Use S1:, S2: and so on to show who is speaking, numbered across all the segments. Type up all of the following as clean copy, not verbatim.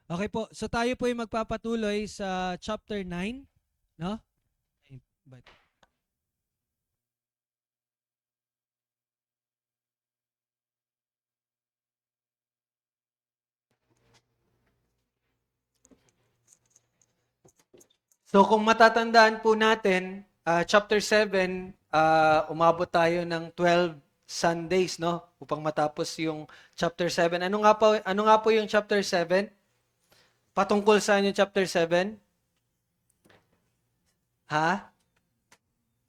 S1: Okay po. So tayo po ay magpapatuloy sa chapter 9, no? Ay, So kung matatandaan po natin, chapter 7, umabot tayo ng 12 Sundays, no? Upang matapos yung chapter 7. Ano nga po yung chapter 7? Patungkol saan yung chapter 7? Ha?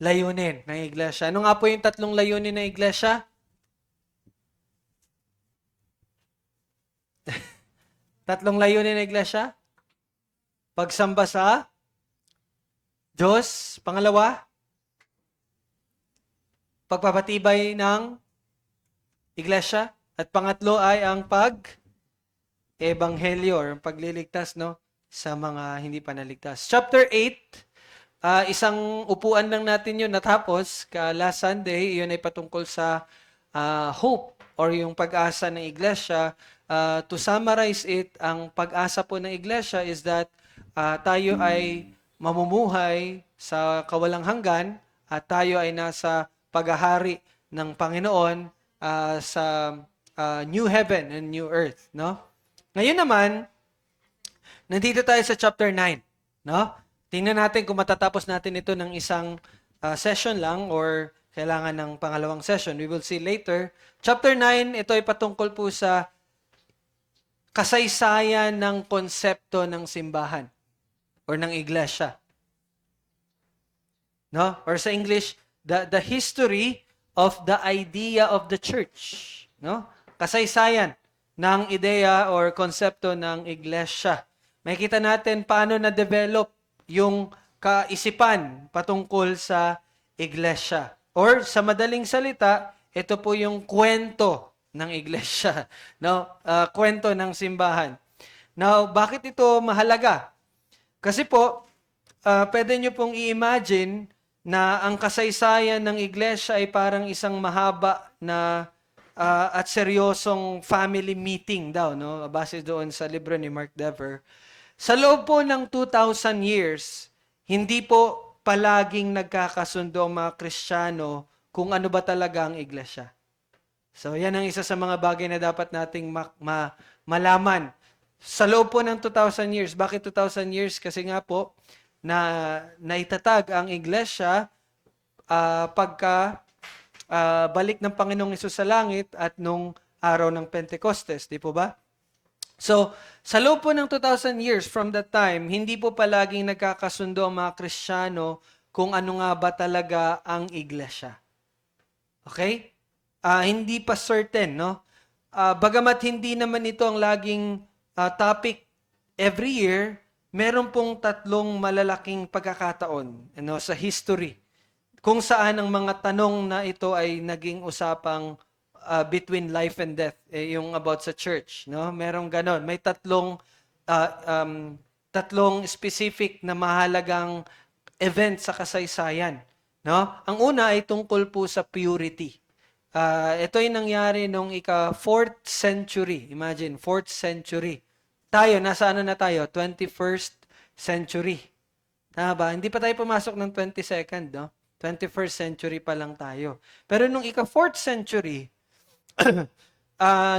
S1: Layunin ng iglesia. Ano nga po yung tatlong layunin ng iglesia? Tatlong layunin ng iglesia? Pagsamba sa Diyos. Pangalawa, pagpapatibay ng iglesia. At pangatlo ay ang pag-ebanghelyo or pagliligtas, no, sa mga hindi pa naligtas. Chapter 8, isang upuan lang natin yun natapos. Last Sunday, yun ay patungkol sa hope or yung pag-asa ng iglesia. To summarize it, ang pag-asa po ng iglesia is that tayo ay mamumuhay sa kawalang hanggan at tayo ay nasa paghahari ng Panginoon sa new heaven and new earth, no? Ngayon naman, nandito tayo sa chapter 9, no? Tingnan natin kung matatapos natin ito ng isang session lang or kailangan ng pangalawang session. We will see later. Chapter 9, ito ay patungkol po sa kasaysayan ng konsepto ng simbahan or ng iglesia. No? Or sa English, the history of the idea of the church. No? Kasaysayan ng ideya or konsepto ng iglesia. Makikita natin paano na-develop yung kaisipan patungkol sa iglesia. Or sa madaling salita, ito po yung kwento ng iglesia, no? Kwento ng simbahan. Now, bakit ito mahalaga? Kasi po, pwede nyo pong i-imagine na ang kasaysayan ng iglesia ay parang isang mahaba na at seryosong family meeting daw, no? Base doon sa libro ni Mark Dever. Sa loob po ng 2,000 years, hindi po palaging nagkakasundo ang mga Kristiyano kung ano ba talaga ang iglesia. So, yan ang isa sa mga bagay na dapat nating malaman. Sa loob po ng 2,000 years. Bakit 2,000 years? Kasi nga po, naitatag ang iglesia pagka balik ng Panginoong Hesus sa langit at nung araw ng Pentecostes. Di po ba? So, sa loob po ng 2,000 years from that time, hindi po palaging nagkakasundo ang mga Kristiyano kung ano nga ba talaga ang iglesia. Okay? Hindi pa certain, no? Bagamat hindi naman ito ang laging topic every year, meron pong tatlong malalaking pagkakataon sa history kung saan ang mga tanong na ito ay naging usapang between life and death, yung about sa church, no? Merong ganon. May tatlong specific na mahalagang event sa kasaysayan, no? Ang una ay tungkol po sa purity. Ito ay nangyari nung ika-4th century. Imagine, 4th century. Tayo, nasa ano na tayo? 21st century. Tama ba? Hindi pa tayo pumasok ng 22nd, no? 21st century pa lang tayo. Pero nung ika-4th century,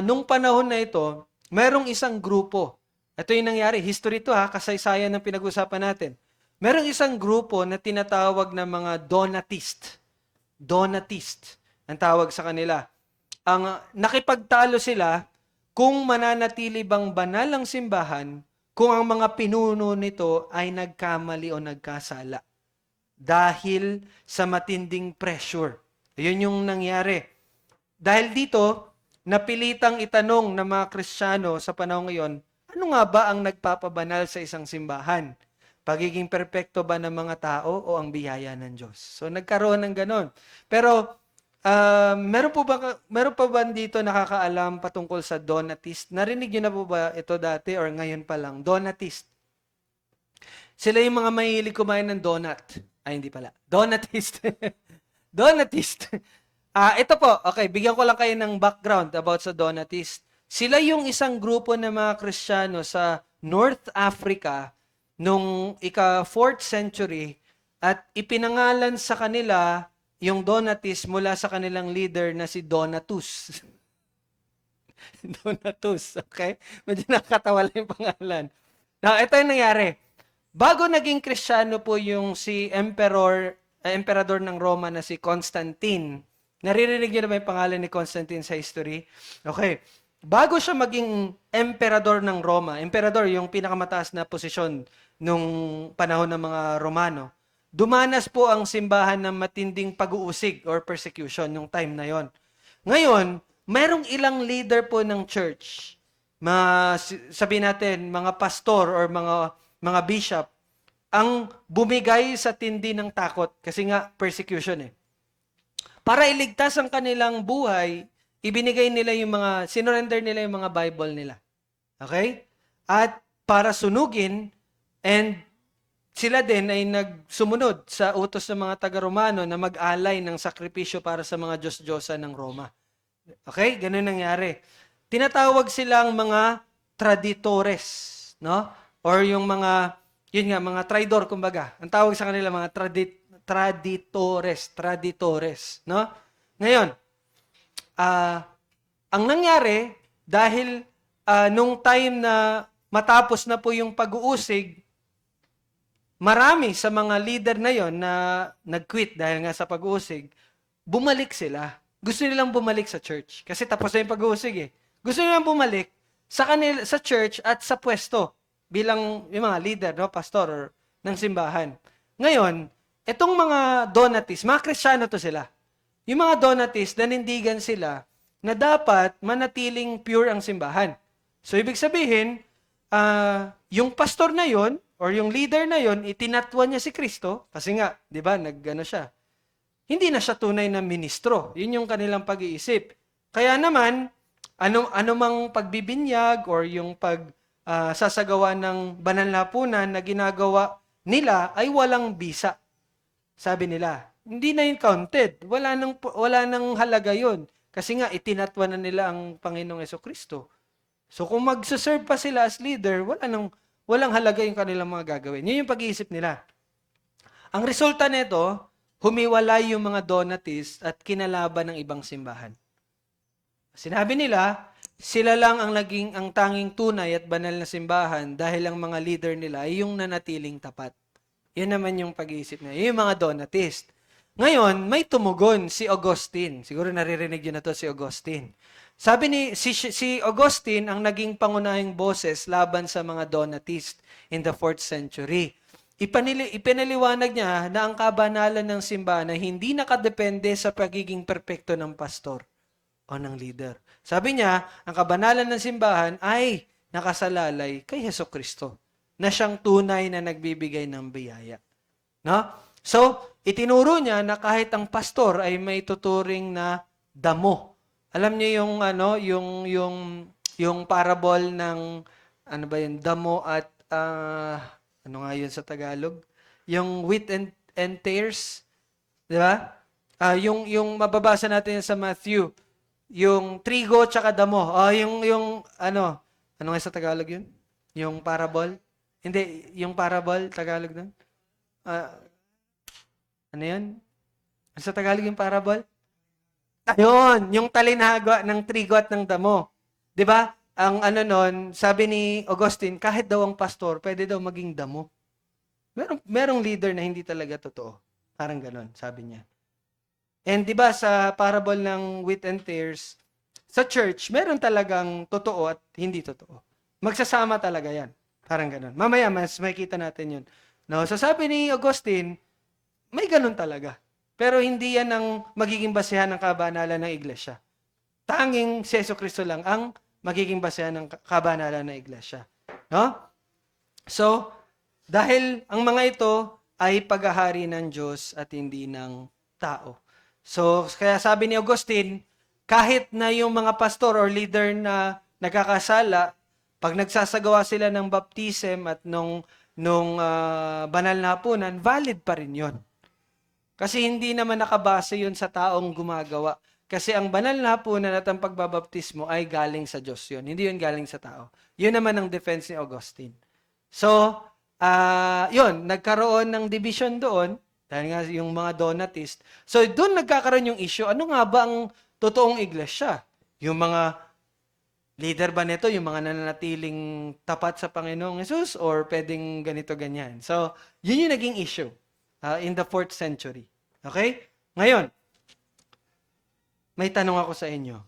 S1: nung panahon na ito, merong isang grupo. Ito yung nangyari. History to ha, kasaysayan ng pinag-usapan natin. Merong isang grupo na tinatawag na mga Donatist. Donatist ang tawag sa kanila. Ang nakipagtalo sila kung mananatili bang banal ang simbahan kung ang mga pinuno nito ay nagkamali o nagkasala dahil sa matinding pressure. Yun yung nangyari. Dahil dito, napilitang itanong ng mga Kristiyano sa panahon ngayon, ano nga ba ang nagpapabanal sa isang simbahan? Pagiging perpekto ba ng mga tao o ang biyaya ng Diyos? So nagkaroon ng ganon. Pero meron pa ba dito nakakaalam patungkol sa Donatist? Narinig niyo na po ba ito dati or ngayon pa lang? Donatist. Sila yung mga mahilig kumain ng donut. Ay, hindi pala. Donatist. Donatist. Ito po, okay, bigyan ko lang kayo ng background about sa Donatist. Sila yung isang grupo ng mga Kristiyano sa North Africa nung ika-4th century at ipinangalan sa kanila yung Donatists mula sa kanilang leader na si Donatus. Donatus, okay? Medyo nakakatawa lang yung pangalan. Now, ito yung nangyari. Bago naging Kristiyano po yung si emperador ng Roma na si Constantine. Naririnig niyo na ba yung pangalan ni Constantine sa history? Okay. Bago siya maging emperador ng Roma, emperador yung pinakamataas na posisyon nung panahon ng mga Romano, dumanas po ang simbahan ng matinding pag-uusig or persecution nung time na yon. Ngayon, mayroong ilang leader po ng church, sabihin natin, mga pastor or mga bishop, ang bumigay sa tindi ng takot kasi nga persecution eh. Para iligtas ang kanilang buhay, ibinigay nila sinurrender nila yung mga Bible nila. Okay? At para sunugin, and sila din ay nagsumunod sa utos ng mga taga-Romano na mag-alay ng sakripisyo para sa mga Diyos-Diyosa ng Roma. Okay? Ganun nangyari. Tinatawag silang mga traditores, no? Or yung mga traidor, kumbaga. Ang tawag sa kanila mga traditores, no? Ngayon, ang nangyari, dahil nung time na matapos na po yung pag-uusig, marami sa mga leader na yon na nag-quit dahil nga sa pag-uusig, bumalik sila. Gusto nilang bumalik sa church. Kasi tapos na yung pag-uusig eh. Gusto nilang bumalik sa church at sa pwesto bilang yung mga leader, no, pastor or ng simbahan. Ngayon, itong mga Donatists, mga Kristiyano to sila. Yung mga Donatists, nanindigan sila na dapat manatiling pure ang simbahan. So, ibig sabihin, yung pastor na yon or yung leader na yon, itinatwa niya si Kristo, kasi nga, di ba, nag-ano siya. Hindi na siya tunay na ministro. Yun yung kanilang pag-iisip. Kaya naman, anumang pagbibinyag or yung sasagawa ng banal na hapunan na ginagawa nila ay walang bisa. Sabi nila, hindi na yun counted. Wala nang halaga yun. Kasi nga, itinatwa na nila ang Panginoong Jesucristo. So kung magsaserve pa sila as leader, walang halaga yung kanilang mga gagawin. Yun yung pag-iisip nila. Ang resulta nito, humiwalay yung mga Donatists at kinalaban ng ibang simbahan. Sinabi nila, sila lang ang tanging tunay at banal na simbahan dahil ang mga leader nila ay yung nanatiling tapat. Yan naman yung pag-iisip nila. Yung mga Donatist. Ngayon, may tumugon si Augustine. Siguro naririnig yun na to si Augustine. Sabi si Augustine ang naging pangunahing boses laban sa mga Donatist in the 4th century. Ipinaliwanag niya na ang kabanalan ng simbahan ay hindi nakadepende sa pagiging perpekto ng pastor o ng leader. Sabi niya, ang kabanalan ng simbahan ay nakasalalay kay Hesukristo na siyang tunay na nagbibigay ng biyaya. No? So, itinuro niya na kahit ang pastor ay may tuturing na damo. Alam niyo yung parable ng damo at ano nga yun sa Tagalog? Yung wheat and tares, di ba? Yung mababasa natin sa Matthew, yung trigo tsaka damo. Ano nga sa Tagalog yun? Yung parable? Hindi, yung parable, Tagalog nun? Ano yun? Sa Tagalog yung parable? Ayun, yung talinhaga ng trigo at ng damo. Di ba? Ang sabi ni Augustine, kahit daw ang pastor, pwede daw maging damo. Merong leader na hindi talaga totoo. Parang ganon, sabi niya. And di ba sa parable ng wheat and tares, sa church, meron talagang totoo at hindi totoo. Magsasama talaga yan. Parang ganon. Mamaya, mas makikita natin yun. No? So sabi ni Augustine, may ganon talaga. Pero hindi yan ang magiging basehan ng kabanalan ng iglesia. Tanging si Jesucristo lang ang magiging basehan ng kabanalan ng iglesia. No? So, dahil ang mga ito ay paghahari ng Diyos at hindi ng tao. So, kaya sabi ni Augustine, kahit na yung mga pastor or leader na nagkakasala, pag nagsasagawa sila ng baptism at nung banal na hapunan, valid pa rin yon. Kasi hindi naman nakabase yun sa taong gumagawa, Kasi ang banal na hapunan at ang pagbabaptismo ay galing sa Diyos yun. Hindi yun galing sa tao. Yun naman ang defense ni Augustine. So, yun, nagkaroon ng division doon, dahil nga yung mga Donatist. So, doon nagkakaroon yung issue, ano nga ba ang totoong iglesia? Yung mga leader ba nito, yung mga nananatiling tapat sa Panginoong Yesus, or pwedeng ganito, ganyan? So, yun yung naging issue in the 4th century. Okay? Ngayon, may tanong ako sa inyo.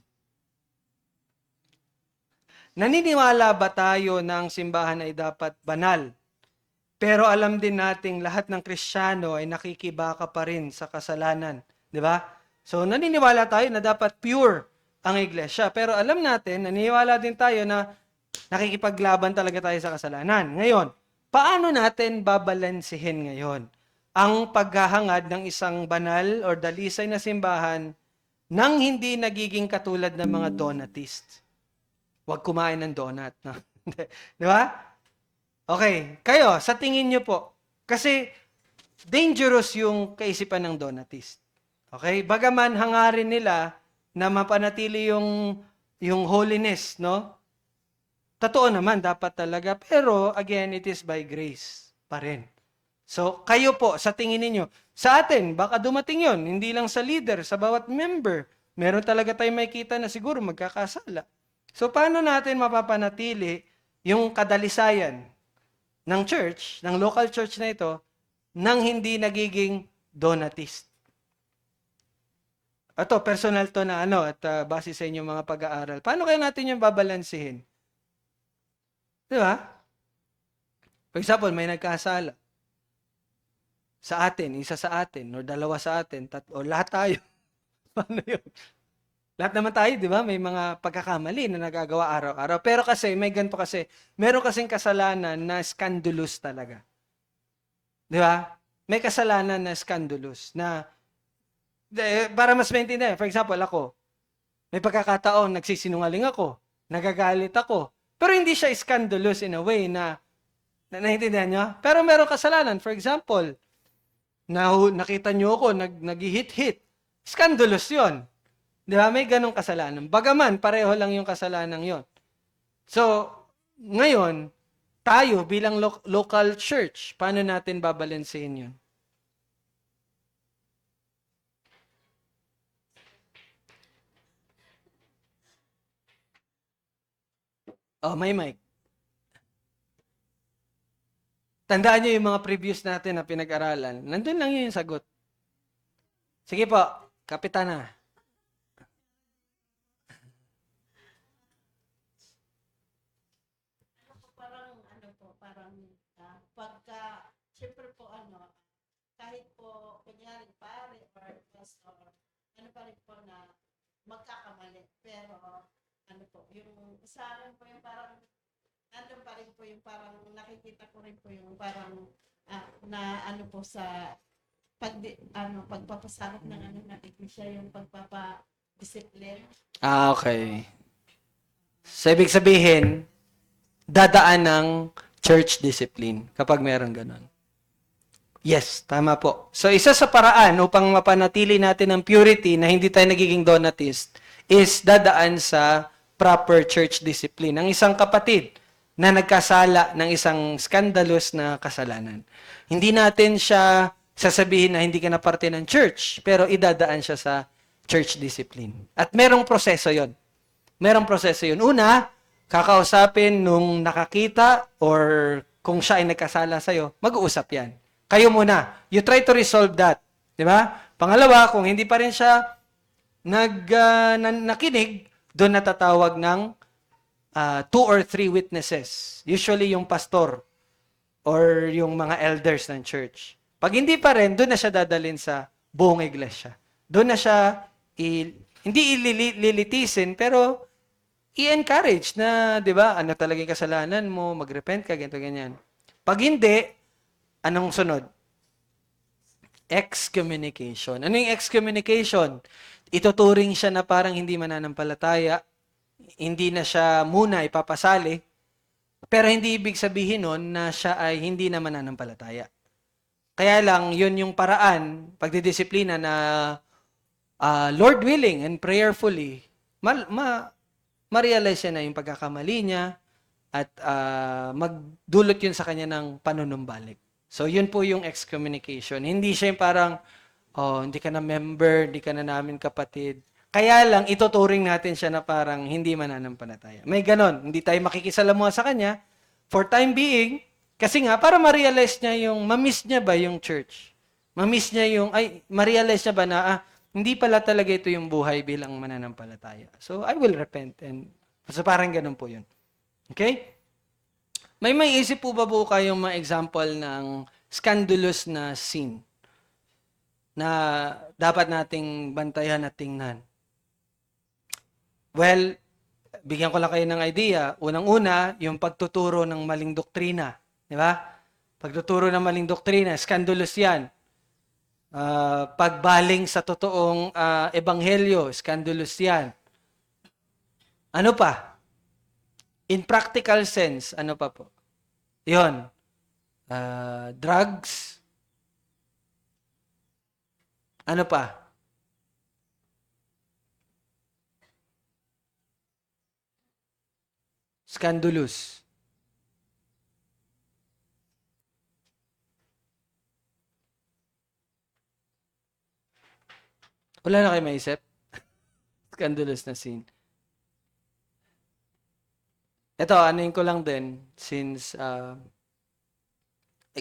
S1: Naniniwala ba tayo na ang simbahan ay dapat banal? Pero alam din nating lahat ng Kristiyano ay nakikibaka pa rin sa kasalanan. Di ba? So, naniniwala tayo na dapat pure ang iglesia. Pero alam natin, naniniwala din tayo na nakikipaglaban talaga tayo sa kasalanan. Ngayon, paano natin babalansehin ngayon ang paghahangad ng isang banal or dalisay na simbahan nang hindi nagiging katulad ng mga Donatist? Huwag kumain ng donut. No? Di ba? Okay. Kayo, sa tingin nyo po, kasi dangerous yung kaisipan ng Donatist. Okay? Bagaman hangarin nila na mapanatili yung holiness, no? Totoo naman, dapat talaga. Pero, again, it is by grace pa rin. So, kayo po, sa tingin ninyo, sa atin, baka dumating yon, hindi lang sa leader, sa bawat member, meron talaga tayong makikita na siguro magkakasala. So, paano natin mapapanatili yung kadalisayan ng church, ng local church na ito, nang hindi nagiging Donatist? Ito, personal to na at base sa inyong mga pag-aaral. Paano kaya natin yung babalansihin? Di ba? For example, may nagkasala sa atin, isa sa atin, o dalawa sa atin, o lahat tayo. Paano yun? Lahat naman tayo, di ba? May mga pagkakamali na nagagawa araw-araw. Pero kasi, may ganito kasi, meron kasing kasalanan na scandalous talaga. Di ba? May kasalanan na scandalous na, para mas maintindihan, for example, ako, may pagkakataon, nagsisinungaling ako, nagagalit ako, pero hindi siya scandalous in a way na naintindihan nyo? Pero meron kasalanan, for example, nakita nyo ako, nag-hit-hit, scandalous yon. Di ba? May ganong kasalanan. Bagaman, pareho lang yung kasalanan yon. So, ngayon, tayo bilang local church, paano natin babalansehin yun? Oh, may mic. Tandaan nyo yung mga previous natin na pinag-aralan. Nandun lang yun yung sagot. Sige po, Kapitana.
S2: Pagka, siyempre po kahit po, kunyari pare or pastor, pa rin po na magkakamali. Pero, yung sa akin po yung parang, nandun pa rin po yung parang, nakikita ko rin po yung parang, na po sa, pagpapasakot ng ng iglesia, yung pagpapadisiplin.
S1: Okay. So, ibig sabihin, dadaan ng church discipline kapag meron ganun. Yes, tama po. So, isa sa paraan upang mapanatili natin ang purity na hindi tayo nagiging Donatist is dadaan sa proper church discipline. Ang isang kapatid na nagkasala ng isang scandalous na kasalanan. Hindi natin siya sasabihin na hindi ka na parte ng church, pero idadaan siya sa church discipline. At merong proseso yon. Merong proseso yun. Una, kakausapin nung nakakita or kung siya ay nagkasala sa'yo, mag-uusap yan. Kayo muna. You try to resolve that. Di ba? Pangalawa, kung hindi pa rin siya nakinig, doon natatawag ng 2 or 3 witnesses. Usually yung pastor or yung mga elders ng church. Pag hindi pa rin, doon na siya dadalhin sa buong iglesia. Doon na siya, hindi ililitisin, pero i-encourage na, di ba, ano talaga yung kasalanan mo, mag-repent ka, ganito, ganyan. Pag hindi, anong sunod? Excommunication. Ano yung excommunication? Ituturing siya na parang hindi mananampalataya, hindi na siya muna ipapasali, pero hindi ibig sabihin nun na siya ay hindi na mananampalataya. Kaya lang, yun yung paraan, pagdidisiplina na Lord willing and prayerfully, ma-realize niya na yung pagkakamali niya at magdulot yun sa kanya ng panunumbalik. So, yun po yung excommunication. Hindi siya yung parang, hindi ka na member, hindi ka na namin kapatid. Kaya lang, ituturing natin siya na parang hindi mananampalataya. May ganon. Hindi tayo makikisalamuha sa kanya for time being, kasi nga, para ma-realize niya yung, ma-miss niya ba yung church? Ma-miss niya yung, ma-realize niya ba na, hindi pala talaga ito yung buhay bilang mananampalataya. So, I will repent. And, so, parang ganon po yun. Okay? May isip po ba po kayong mga example ng scandalous na sin na dapat nating bantayan at tingnan? Well, bigyan ko lang kayo ng idea. Unang-una, yung pagtuturo ng maling doktrina. Di ba? Pagtuturo ng maling doktrina, scandalous yan. Pagbaling sa totoong ebanghelyo, scandalous yan. Ano pa? In practical sense, ano pa po? Yun. Drugs. Ano pa? Scandalous. Wala na kayo maisip? Scandalous na sin. Ito, anuin ko lang din, since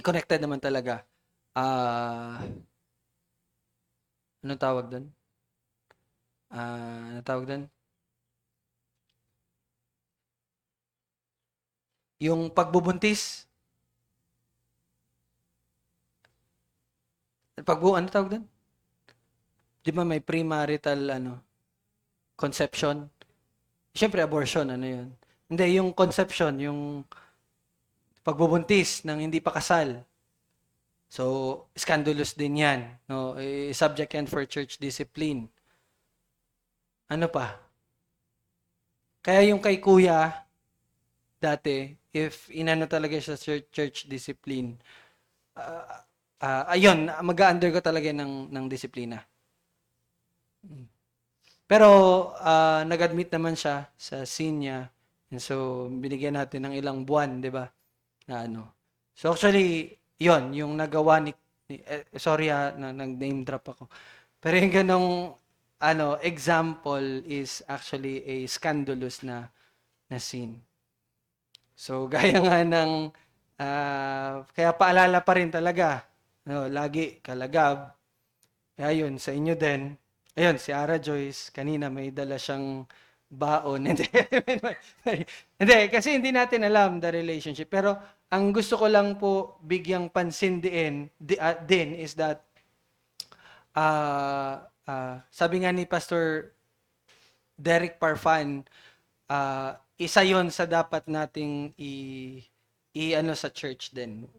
S1: connected naman talaga. Anong tawag doon? Anong tawag doon? Yung pagbubuntis. Ano tawag doon? Di ba may premarital conception? Siyempre abortion, ano yun? Hindi, yung conception, yung pagbubuntis ng hindi pa kasal. So, scandalous din yan. No? Subject yan for church discipline. Ano pa? Kaya yung kay kuya, dati, if inano talaga siya sa church discipline, ayun, mag-undergo talaga ng disiplina. Pero, nag-admit naman siya sa sin niya. And so, binigyan natin ng ilang buwan, di ba? Na ano. So, actually, yon yung nagawa ni sorry nag-name drop ako. Pero yung ganong, example is actually a scandalous na sin. So, gaya nga ng, kaya paalala pa rin talaga, lagi kalagab. Kaya yun, sa inyo din. Ayun, si Ara Joyce, kanina may dala siyang baon. Hindi, kasi hindi natin alam the relationship. Pero, ang gusto ko lang po bigyang pansin din is that, sabi nga ni Pastor Derek Parfan, isa yon sa dapat nating i-ano sa church din.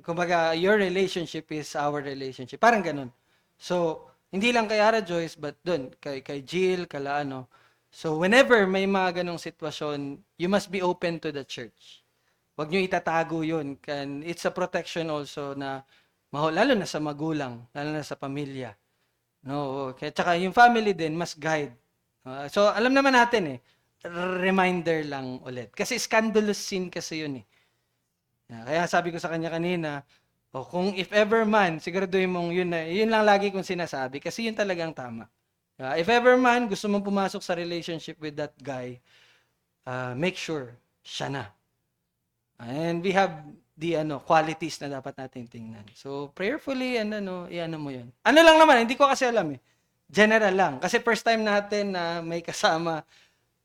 S1: Kumbaga, your relationship is our relationship. Parang ganun. So, hindi lang kay Ara Joyce, but dun, kay Jill, kala ano. So, whenever may mga ganong sitwasyon, you must be open to the church. Huwag nyo itatago yun. It's a protection also na, lalo na sa magulang, lalo na sa pamilya. No, kaya tsaka yung family din must guide. So, alam naman natin reminder lang ulit. Kasi scandalous sin kasi yun . Kaya sabi ko sa kanya kanina, kung if ever man, siguraduhin mong yun lang lagi kong sinasabi kasi yun talagang tama. If ever man gusto mong pumasok sa relationship with that guy, make sure siya na. And we have the qualities na dapat natin tingnan. So prayerfully and iano mo yun. Ano lang naman, hindi ko kasi alam . General lang. Kasi first time natin na may kasama,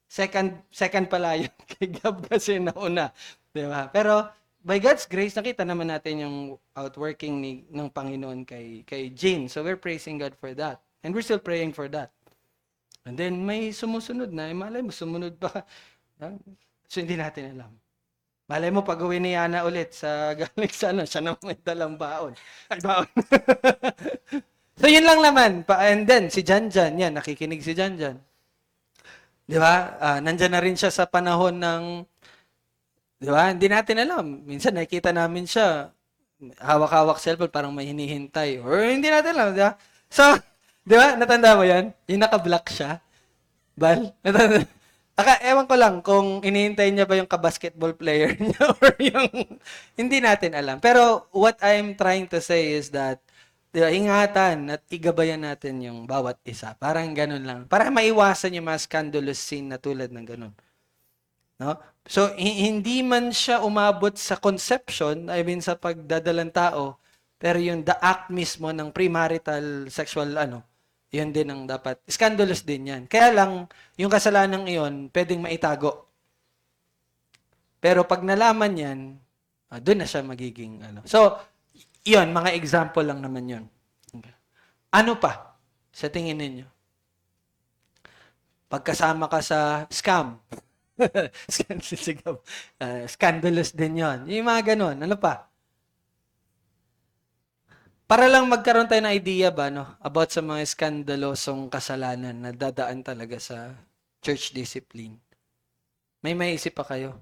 S1: second pala yun kay Gab kasi nauna. Diba? Pero by God's grace, nakita naman natin yung outworking ng Panginoon kay Jean. So we're praising God for that. And we're still praying for that. And then may sumusunod na. Malay mo, sumunod pa. So hindi natin alam. Malay mo, pag-uwi ni Yana ulit sa galing sa siya na may dalang baon. Ay, baon. So yun lang naman. And then, si Janjan, yan, nakikinig si Janjan. Di ba? Nandyan na rin siya sa panahon ng, di ba? Hindi natin alam. Minsan nakikita namin siya, hawak-hawak cellphone, parang may hinihintay. Or hindi natin alam, di ba? So, Di ba? Natanda mo yan? Yung naka-black siya. Bal? Natanda. Ewan ko lang kung iniintay niya ba yung ka-basketball player niya or yung... Hindi natin alam. Pero what I'm trying to say is that di ba, ingatan at igabayan natin yung bawat isa. Parang ganun lang. Para maiwasan yung mga scandalous scene na tulad ng ganun. No? So, hindi man siya umabot sa conception, I mean sa pagdadalang tao, pero yung the act mismo ng premarital sexual yun din ang dapat. Scandalous din yan. Kaya lang, yung kasalanan iyon, pwedeng maitago. Pero pag nalaman yan, doon na siya magiging So, yun, mga example lang naman yun. Ano pa sa tingin ninyo? Pagkasama ka sa scam. Scandalous din yon. Yung mga ganun. Ano pa? Para lang magkaroon tayo ng idea ba, about sa mga skandalosong kasalanan na dadaan talaga sa church discipline. May maisip pa kayo?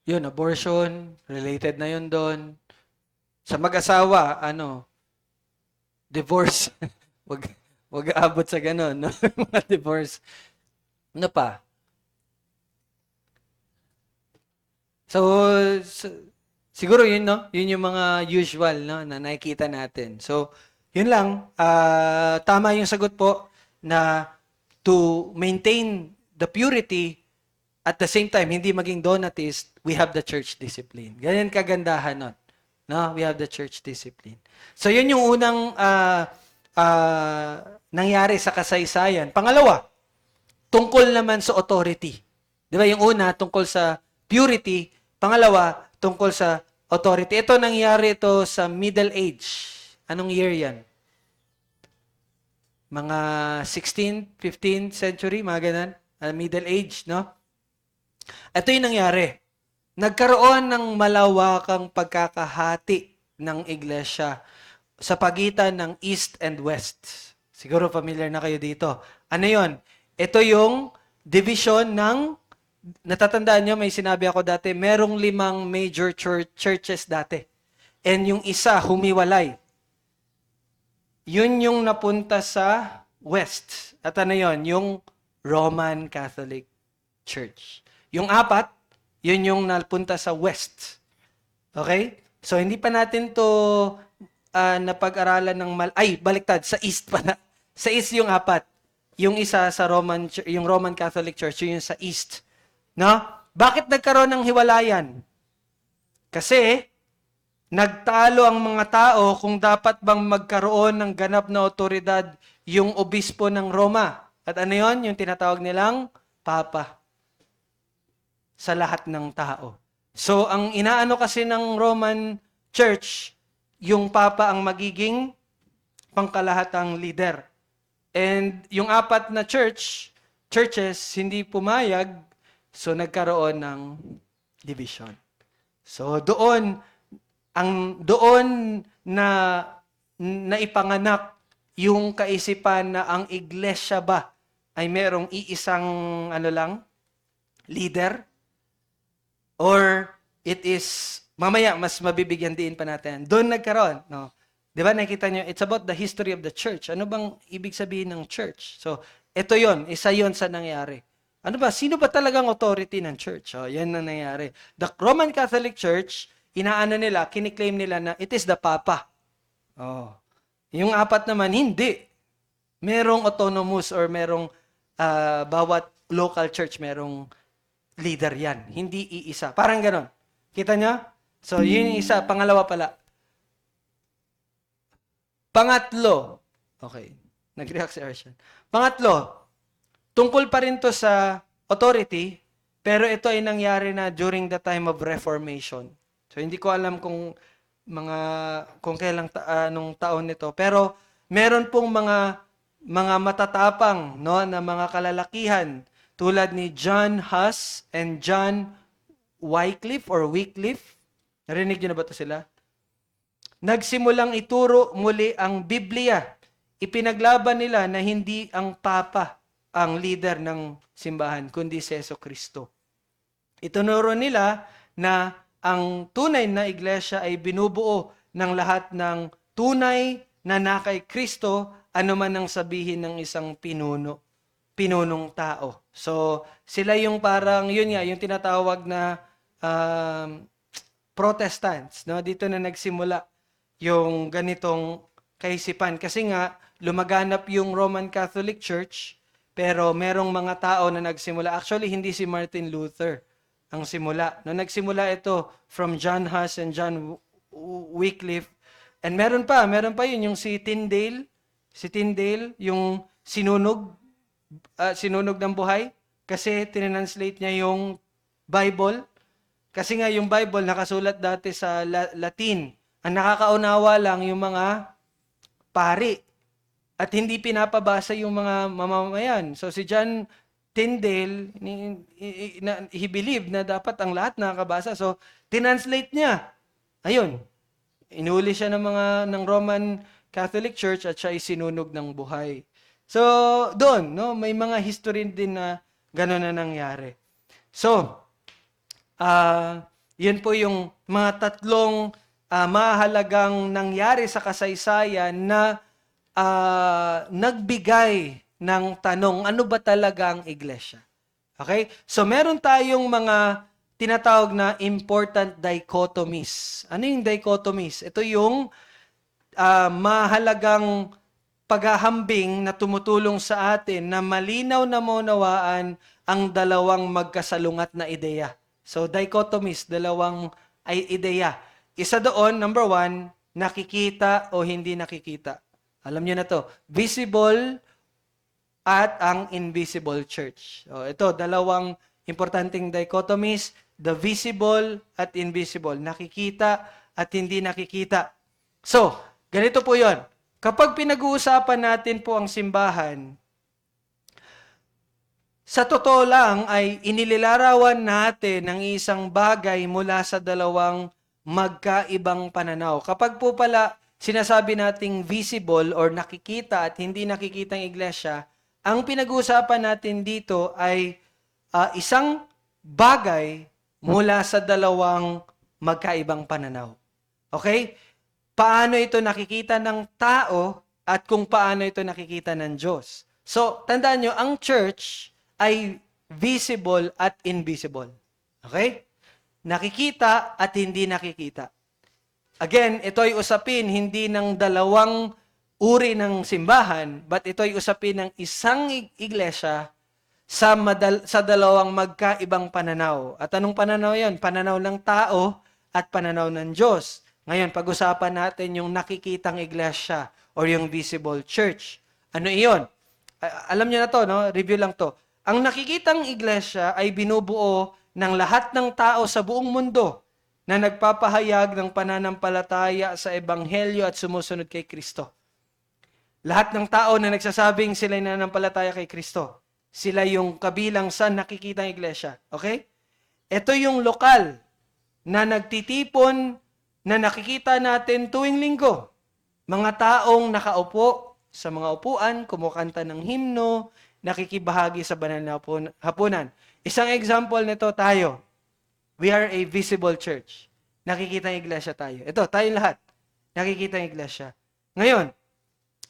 S1: Yun, abortion, related na yun doon. Sa mag-asawa, divorce. wag aabot sa ganun, no? Mga divorce. Ano pa? So, siguro yun, no? Yun yung mga usual, no? Na nakikita natin. So, yun lang. Tama yung sagot po na to maintain the purity at the same time, hindi maging Donatist, we have the church discipline. Ganyan kagandahan nun. No? We have the church discipline. So, yun yung unang nangyari sa kasaysayan. Pangalawa, tungkol naman sa authority. Di ba? Yung una, tungkol sa purity. Pangalawa, tungkol sa authority. Ito nangyari ito sa Middle Age. Anong year yan? Mga 16th, 15th century, mga ganun. Middle Age, no? Ito yung nangyari. Nagkaroon ng malawakang pagkakahati ng iglesia sa pagitan ng East and West. Siguro familiar na kayo dito. Ano yon? Ito yung division ng, natatandaan nyo, may sinabi ako dati, merong 5 major churches dati. And yung isa, humiwalay. Yun yung napunta sa West. At ano yon? Yung Roman Catholic Church. Yung 4, yun yung napunta sa West. Okay? So, hindi pa natin to napag-aralan ng baliktad, sa East pa na. Sa East yung 4. Yung isa sa yung Roman Catholic Church, yung sa East. No? Bakit nagkaroon ng hiwalayan? Kasi, nagtalo ang mga tao kung dapat bang magkaroon ng ganap na otoridad yung obispo ng Roma. At ano yon? Yung tinatawag nilang Papa. Sa lahat ng tao. So, ang inaano kasi ng Roman Church, yung Papa ang magiging pangkalahatang leader. And yung 4 na churches, hindi pumayag, so nagkaroon ng division. So, doon na naipanganak yung kaisipan na ang iglesia ba ay merong iisang leader? Or it is, mamaya, mas mabibigyan din pa natin. Doon nagkaroon, no? Di ba, nakita nyo, it's about the history of the church. Ano bang ibig sabihin ng church? So, ito yon, isa yon sa nangyari. Ano ba, sino ba talagang authority ng church? Yan ang nangyari. The Roman Catholic Church, kiniklaim nila na it is the Papa. Yung 4 naman, hindi. Merong autonomous or merong bawat local church, merong leader yan. Hindi iisa. Parang ganon. Kita nyo? So, yun yung isa. Pangalawa pala. Pangatlo. Okay. Nag-react si Arshan. Pangatlo. Tungkol pa rin to sa authority, pero ito ay nangyari na during the time of Reformation. So, hindi ko alam kung kailang anong taon nito. Pero, meron pong mga matatapang, no, na mga kalalakihan tulad ni John Huss and John Wycliffe or Wycliffe. Narinig niyo na ba ito sila? Nagsimulang ituro muli ang Biblia. Ipinaglaban nila na hindi ang Papa ang leader ng simbahan, kundi si Jesucristo. Itunuro nila na ang tunay na iglesia ay binubuo ng lahat ng tunay na nakay Kristo, ano man ang sabihin ng isang pinunong tao. So, sila yung parang, yun nga, yung tinatawag na um, Protestants, no? Dito na nagsimula yung ganitong kaisipan. Kasi nga, lumaganap yung Roman Catholic Church, pero merong mga tao na nagsimula. Actually, hindi si Martin Luther ang simula. No, nagsimula ito from John Huss and John Wycliffe. And meron pa yun, yung si Tyndale, yung sinunog ng buhay, kasi tinranslate niya yung Bible. Kasi nga yung Bible nakasulat dati sa Latin. Ang nakakaunawa lang yung mga pari at hindi pinapabasa yung mga mamamayan. So si John Tyndale, he believed na dapat ang lahat nakakabasa. So tinranslate niya. Ayun. Inuli siya ng Roman Catholic Church at siya isinunog ng buhay. So doon, no, may mga history din na gano'n na nangyari. So, yun po yung mga tatlong mahalagang nangyari sa kasaysayan na nagbigay ng tanong, ano ba talaga ang iglesia? Okay? So, meron tayong mga tinatawag na important dichotomies. Ano yung dichotomies? Ito yung mahalagang paghahambing na tumutulong sa atin na malinaw na maunawaan ang dalawang magkasalungat na ideya. So, dichotomies, dalawang ideya. Isa doon, number 1, nakikita o hindi nakikita. Alam niyo na to, visible at ang invisible church. So, ito, dalawang importanteng dichotomies, the visible at invisible. Nakikita at hindi nakikita. So, ganito po yon. Kapag pinag-uusapan natin po ang simbahan, sa totoo lang ay inililarawan natin ang isang bagay mula sa dalawang magkaibang pananaw. Kapag po pala sinasabi nating visible or nakikita at hindi nakikitang iglesia, ang pinag-uusapan natin dito ay isang bagay mula sa dalawang magkaibang pananaw. Okay? Paano ito nakikita ng tao at kung paano ito nakikita ng Diyos. So, tandaan nyo, ang church ay visible at invisible. Okay? Nakikita at hindi nakikita. Again, ito ay usapin hindi ng dalawang uri ng simbahan, but ito ay usapin ng isang iglesia sa dalawang magkaibang pananaw. At anong pananaw yon? Pananaw ng tao at pananaw ng Diyos. Ngayon, pag-usapan natin yung nakikitang iglesia or yung visible church. Ano iyon? Alam niyo na to, no? Review lang to. Ang nakikitang iglesia ay binubuo ng lahat ng tao sa buong mundo na nagpapahayag ng pananampalataya sa Ebanghelyo at sumusunod kay Kristo. Lahat ng tao na nagsasabing sila ay nananampalataya kay Kristo, sila yung kabilang sa nakikitang iglesia. Okay? Ito yung lokal na nagtitipon na nakikita natin tuwing linggo. Mga taong nakaupo sa mga upuan, kumukanta ng himno, nakikibahagi sa banal na hapunan. Isang example nito tayo. We are a visible church. Nakikita ng iglesia tayo. Ito, tayong lahat. Nakikita ng iglesia. Ngayon,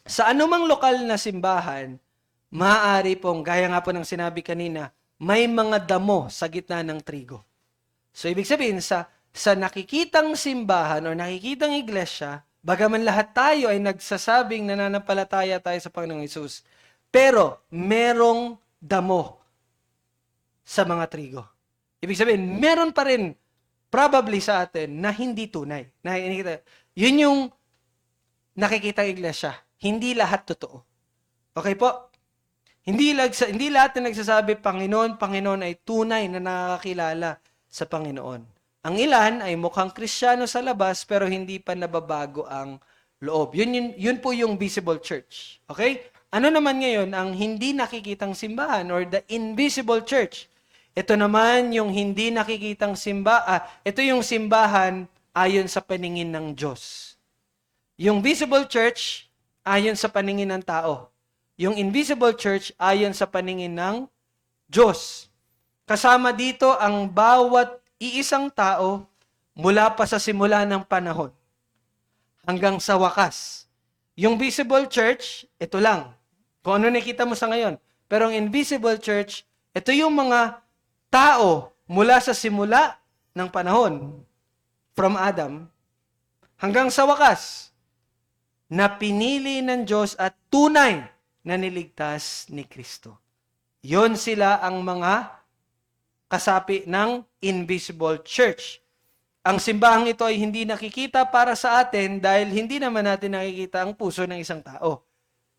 S1: sa anumang lokal na simbahan, maaari pong, gaya nga po ng sinabi kanina, may mga damo sa gitna ng trigo. So, ibig sabihin, sa nakikitang simbahan o nakikitang iglesia, bagaman lahat tayo ay nagsasabing nananampalataya tayo sa Panginoong Hesus, pero merong damo sa mga trigo. Ibig sabihin, meron pa rin probably sa atin na hindi tunay. Yun yung nakikitang iglesia. Hindi lahat totoo. Okay po? Hindi lahat na nagsasabi, Panginoon ay tunay na nakakilala sa Panginoon. Ang ilan ay mukhang Kristiyano sa labas pero hindi pa nababago ang loob. Yun po yung visible church. Okay? Ano naman ngayon ang hindi nakikitang simbahan or the invisible church? Ito naman yung hindi nakikitang ito yung simbahan ayon sa paningin ng Diyos. Yung visible church ayon sa paningin ng tao. Yung invisible church ayon sa paningin ng Diyos. Kasama dito ang bawat iisang tao, mula pa sa simula ng panahon hanggang sa wakas. Yung visible church, ito lang. Kung ano nakita mo sa ngayon. Pero ang invisible church, ito yung mga tao mula sa simula ng panahon, from Adam, hanggang sa wakas, na pinili ng Diyos at tunay na niligtas ni Kristo. Yon sila ang mga kasapi ng invisible church. Ang simbahang ito ay hindi nakikita para sa atin dahil hindi naman natin nakikita ang puso ng isang tao.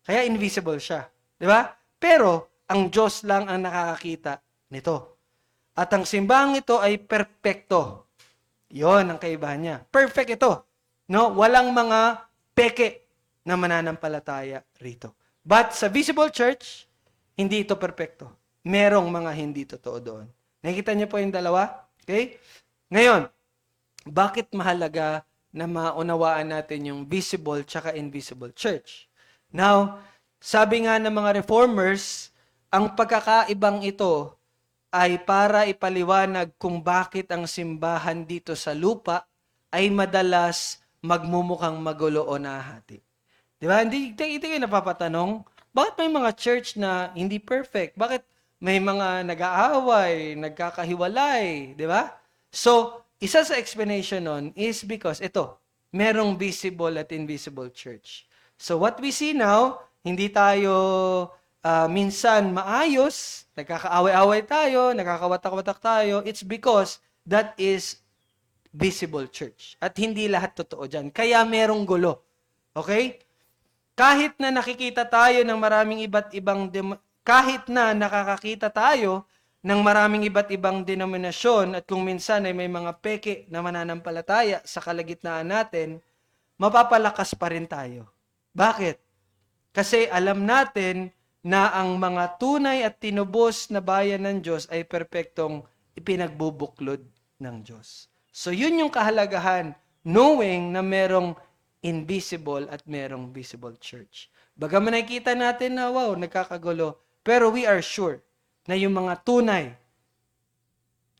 S1: Kaya invisible siya. Di ba? Pero, ang Diyos lang ang nakakakita nito. At ang simbahang ito ay perpekto. Yon ang kaibahan niya. Perfect ito. No? Walang mga peke na mananampalataya rito. But sa visible church, hindi ito perpekto. Merong mga hindi totoo doon. Nakikita niyo po yung dalawa? Okay? Ngayon, bakit mahalaga na maunawaan natin yung visible tsaka invisible church? Now, sabi nga ng mga reformers, ang pagkakaibang ito ay para ipaliwanag kung bakit ang simbahan dito sa lupa ay madalas magmumukhang magulo o nahati. Di ba? Hindi kayo napapatanong, bakit may mga church na hindi perfect? Bakit may mga nag-aaway, nagkakahiwalay? Di ba? So, isa sa explanation nun is because ito, merong visible at invisible church. So, what we see now, hindi tayo minsan maayos, nagkakaaway-away tayo, nakakawatak-watak tayo, it's because that is visible church. At hindi lahat totoo dyan. Kaya merong gulo. Okay? Kahit na nakikita tayo ng maraming iba't ibang kahit na nakakakita tayo ng maraming iba't ibang denominasyon at kung minsan ay may mga peke na mananampalataya sa kalagitnaan natin, mapapalakas pa rin tayo. Bakit? Kasi alam natin na ang mga tunay at tinubos na bayan ng Diyos ay perpektong ipinagbubuklod ng Diyos. So yun yung kahalagahan, knowing na merong invisible at merong visible church. Bagaman nakikita natin na wow, nagkakagulo, pero we are sure na yung mga tunay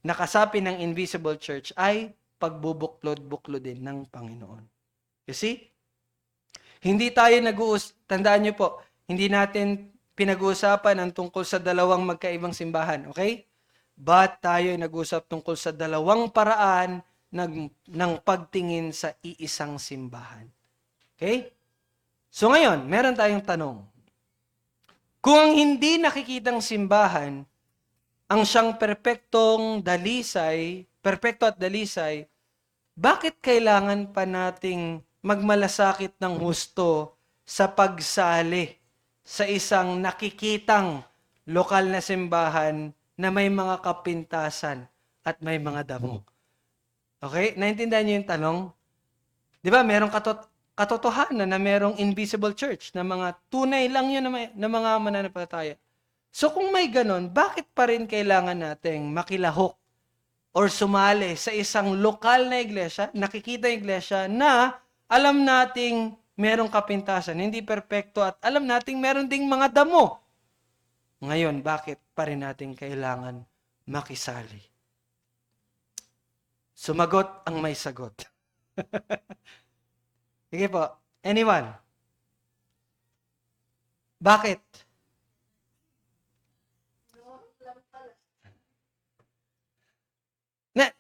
S1: na kasapi ng invisible church ay pagbubuklod-buklodin ng Panginoon. You see? Hindi tayo tandaan niyo po, hindi natin pinag-uusapan ang tungkol sa dalawang magkaibang simbahan, okay? But tayo ay nag-usap tungkol sa dalawang paraan ng pagtingin sa iisang simbahan. Okay? So ngayon, meron tayong tanong. Kung ang hindi nakikitang simbahan, ang siyang perpekto at dalisay, bakit kailangan pa nating magmalasakit ng husto sa pagsali sa isang nakikitang lokal na simbahan na may mga kapintasan at may mga damo? Okay? Naintindihan niyo yung tanong? Di ba, merong katotohanan na merong invisible church na mga tunay lang yun na mga mananampalataya. So kung may ganon, bakit pa rin kailangan nating makilahok or sumali sa isang lokal na iglesia, nakikita iglesia na alam nating merong kapintasan, hindi perpekto at alam nating meron ding mga damo? Ngayon, bakit pa rin natin kailangan makisali? Sumagot ang may sagot. Sige po. Anyone? Bakit?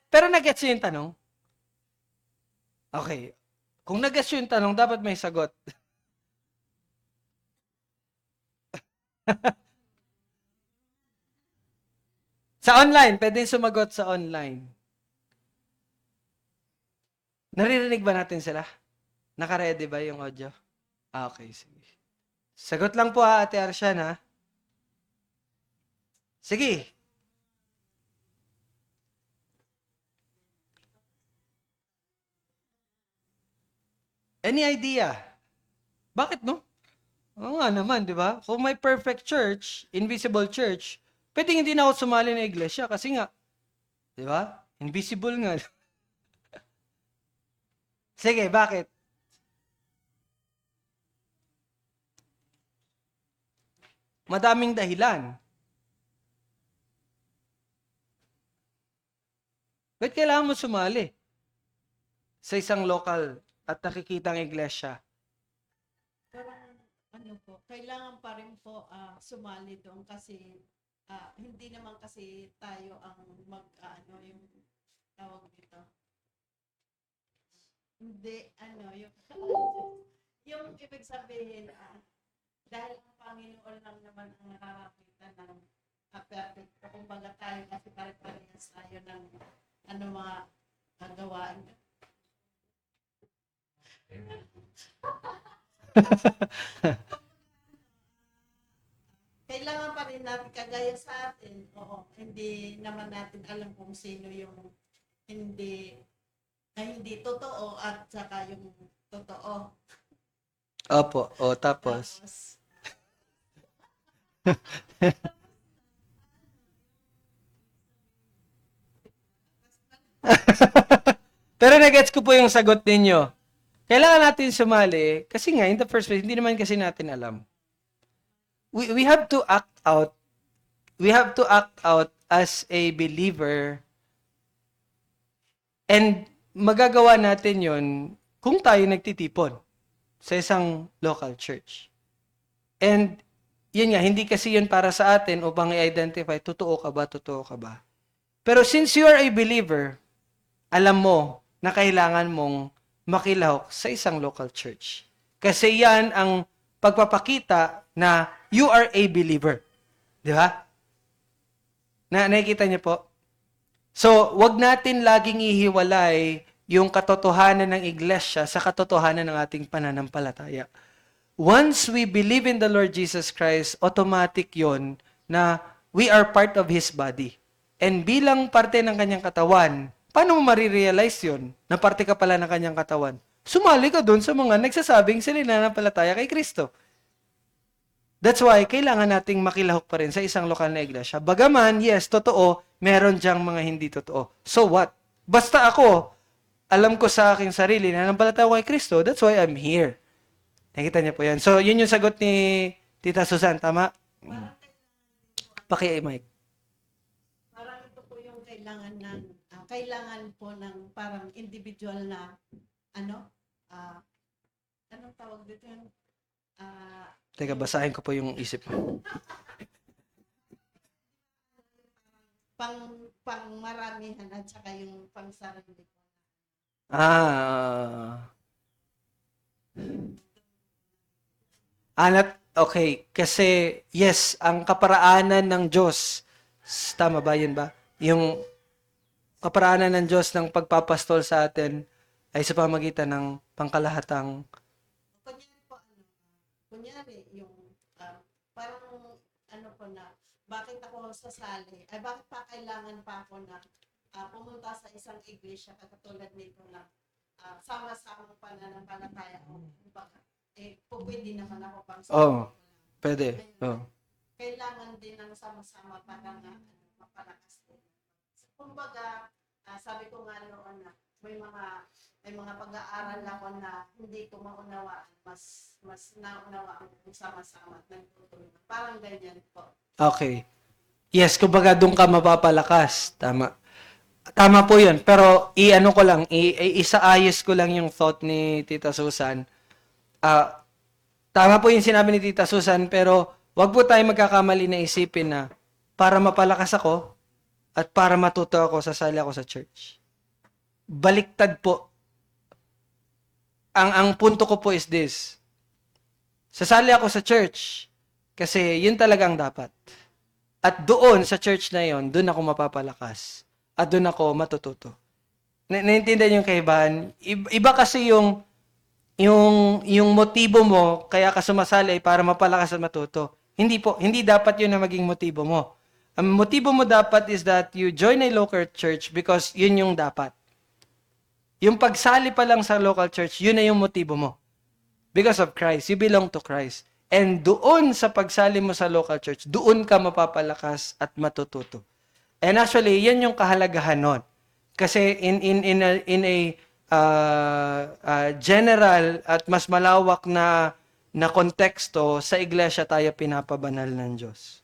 S1: Pero nag-gets yung tanong? Okay. Kung nag-gets yung tanong, dapat may sagot. Sa online, pwede sumagot sa online. Naririnig ba natin sila? Naka-ready ba yung audio? Okay, sige. Sagot lang po Ate Arshan ha. Sige. Any idea? Bakit no? Oo nga naman, di ba? Kung may perfect church, invisible church, pwedeng hindi na ako sumali na iglesia kasi nga, di ba? Invisible nga. Sige, bakit? Madaming dahilan. Ba't kailangan mo sumali? sa isang local at nakikitang iglesia?
S2: Parang ano po, kailangan pa rin po sumali doon kasi hindi naman kasi tayo ang ano yung tawag dito. Hindi ano yung yung ibig sabihin dahil ang Panginoon lang naman ang nakakapitan ng perfect. Kumbaga tayo kasi pare-parehas tayo ng ano mga gawain. Kailangan pa rin natin kagaya sa atin. Oo, hindi naman natin alam kung sino yung hindi hindi totoo at saka yung totoo.
S1: Opo, o tapos.
S2: Tapos,
S1: Pero nagets ko po yung sagot ninyo. Kailangan natin sumali kasi nga, in the first place, hindi naman kasi natin alam. We have to act out. We have to act out as a believer. And magagawa natin yon kung tayo nagtitipon sa isang local church. And yun nga, hindi kasi yun para sa atin upang i-identify, totoo ka ba? Pero since you are a believer, alam mo na kailangan mong makilahok sa isang local church. Kasi yan ang pagpapakita na you are a believer. Di ba? Nakikita niyo po? So, wag natin laging ihiwalay yung katotohanan ng iglesia sa katotohanan ng ating pananampalataya. Once we believe in the Lord Jesus Christ, automatic yon na we are part of His body. And bilang parte ng kanyang katawan, paano mo marirealize yun na parte ka pala ng kanyang katawan? Sumali ka dun sa mga nagsasabing sila nananampalataya kay Kristo. That's why, kailangan nating makilahok pa rin sa isang lokal na iglesia. Bagaman, yes, totoo, meron diyang mga hindi totoo. So what? Basta ako, alam ko sa aking sarili na nananampalataya ko kay Kristo, that's why I'm here. Nakita niyo po yan. So, yun yung sagot ni Tita Susan, tama? Paki-mic.
S2: parang ito po yung kailangan po ng parang individual na ano, anong tawag dito yun?
S1: Teka, basahin ko po yung isip mo.
S2: Pang maramihan at saka yung pang sarili.
S1: Okay. Kasi, yes, ang kaparaanan ng Diyos, tama ba yun ba? Yung kaparaanan ng Diyos ng pagpapastol sa atin ay sa pamagitan ng pangkalahatang.
S2: Kunyari yung parang ano po na bakit ako sasali ay bakit pa kailangan pa ako na pumunta sa isang iglesia katulad nito na sama-samang pananampalataya o baka pwede naman ako pang
S1: Pwede.
S2: Kailangan din ng sama-sama para nga mapalakas din. Kumbaga, sabi ko nga noon na may mga pag-aaral ako na hindi ko maunawaan, mas naunawaan kung sama-sama at nagtutulungan. Parang ganyan po.
S1: Okay. Yes, kumbaga doon ka mapapalakas. Tama. Tama po yun. Pero i-ano ko lang, isaayos ko lang yung thought ni Tita Susan. Tama po yung sinabi ni Tita Susan, pero wag po tayo magkakamali na isipin na para mapalakas ako at para matuto ako, sasali ako sa church. Baliktad po. Ang punto ko po is this. Sasali ako sa church kasi yun talagang dapat. At doon sa church na yon, doon ako mapapalakas. At doon ako matututo. Naintindihan yung kaibahan? Iba kasi yung motibo mo, kaya ka sumasali ay para mapalakas at matuto. Hindi po, hindi dapat yun na maging motibo mo. Ang motibo mo dapat is that you join a local church because yun yung dapat. Yung pagsali pa lang sa local church, yun na yung motibo mo. Because of Christ, you belong to Christ. And doon sa pagsali mo sa local church, doon ka mapapalakas at matututo. And actually, yan yung kahalagahan nun. Kasi in a general at mas malawak na konteksto, sa iglesia tayo pinapabanal ng Diyos.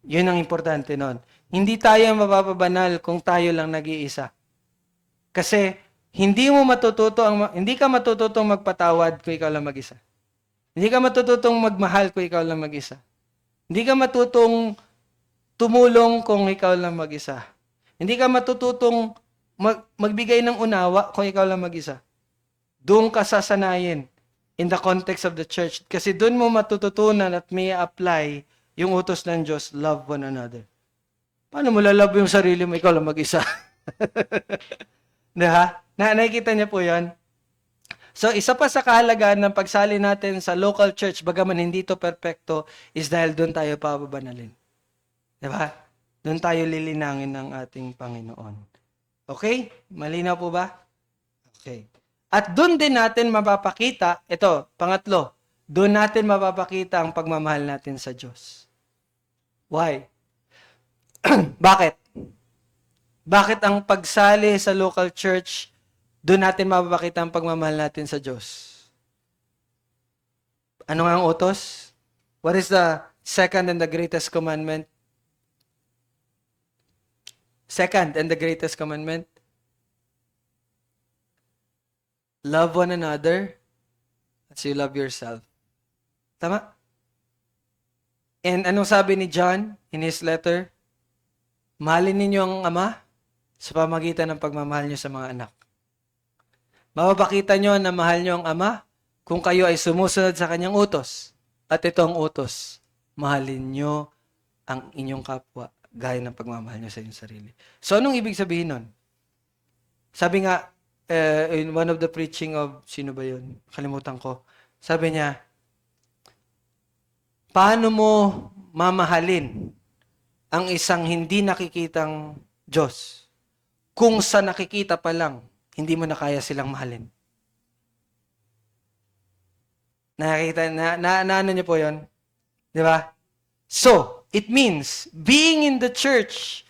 S1: Yun ang importante nun. Hindi tayo mapapabanal kung tayo lang nag-iisa. Kasi hindi ka matututong magpatawad kung ikaw lang mag-isa. Hindi ka matututong magmahal kung ikaw lang mag-isa. Hindi ka matutong tumulong kung ikaw lang mag-isa. Hindi ka matututong magbigay ng unawa kung ikaw lang mag-isa. Doon ka sasanayin in the context of the church. Kasi doon mo matututunan at may apply yung utos ng Diyos, love one another. Paano mo lalove yung sarili mo, ikaw lang mag-isa? Diba? Nakikita niya po yan? So, isa pa sa kahalagahan ng pagsali natin sa local church, bagaman hindi ito perfecto, is dahil doon tayo pababanalin. Diba? Doon tayo lilinangin ng ating Panginoon. Okay? Malinaw po ba? Okay. At doon din natin mapapakita, ito, pangatlo, doon natin mapapakita ang pagmamahal natin sa Diyos. Why? Bakit? Bakit ang pagsali sa local church, doon natin mapapakita ang pagmamahal natin sa Diyos? Ano nga ang utos? What is the second and the greatest commandment? Second and the greatest commandment? Love one another as you love yourself. Tama? And anong sabi ni John in his letter? Mahalin ninyo ang Ama sa pamagitan ng pagmamahal nyo sa mga anak. Mapapakita nyo na mahal nyo ang Ama kung kayo ay sumusunod sa kanyang utos. At ito ang utos, mahalin nyo ang inyong kapwa gaya ng pagmamahal nyo sa inyong sarili. So, anong ibig sabihin nun? Sabi nga, in one of the preaching of, sino ba yun? Kalimutan ko. Sabi niya, paano mo mamahalin ang isang hindi nakikitang Diyos kung sa nakikita pa lang, hindi mo na kaya silang mahalin? Nakikita, ano niyo po yun? Di ba? So, it means, being in the church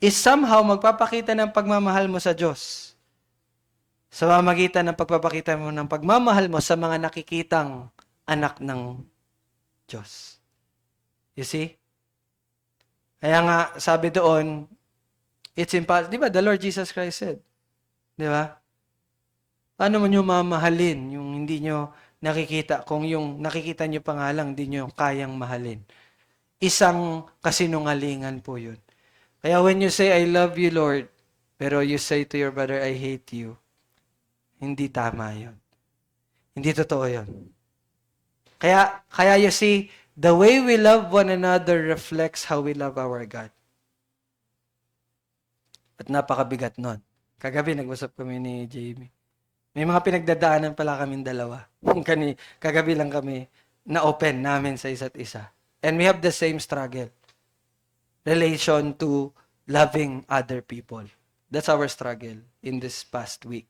S1: is somehow magpapakita ng pagmamahal mo sa Diyos. Sa pamamagitan ng pagpapakita mo ng pagmamahal mo sa mga nakikitang anak ng Diyos. You see? Kaya nga, sabi doon, it's impossible. Di ba, the Lord Jesus Christ said, di ba? Paano mo nyo mamahalin yung hindi nyo nakikita, kung yung nakikita nyo pa nga lang, hindi nyo kayang mahalin? Isang kasinungalingan po yun. Kaya when you say, I love you, Lord, pero you say to your brother, I hate you, hindi tama yun. Hindi totoo yun. Kaya you see, the way we love one another reflects how we love our God. At napakabigat nun. Kagabi, nag-usap kami ni Jamie. May mga pinagdadaanan pala kaming dalawa. Kagabi lang kami na-open namin sa isa't isa. And we have the same struggle. Relation to loving other people. That's our struggle in this past week.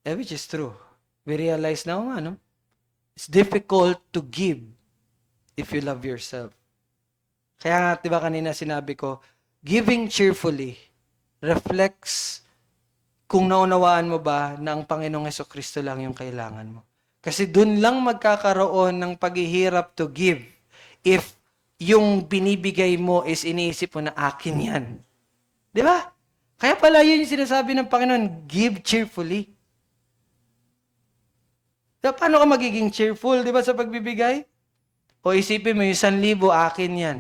S1: Which is true. We realize now, it's difficult to give if you love yourself. Kaya nga, diba kanina sinabi ko, giving cheerfully reflects kung naunawaan mo ba na ang Panginoong Hesukristo lang yung kailangan mo. Kasi dun lang magkakaroon ng paghihirap to give if yung binibigay mo is iniisip mo na akin yan. Di ba? Kaya pala yun yung sinasabi ng Panginoon, give cheerfully. So, paano ka magiging cheerful, di ba, sa pagbibigay? O isipin mo, yung 1,000, akin yan.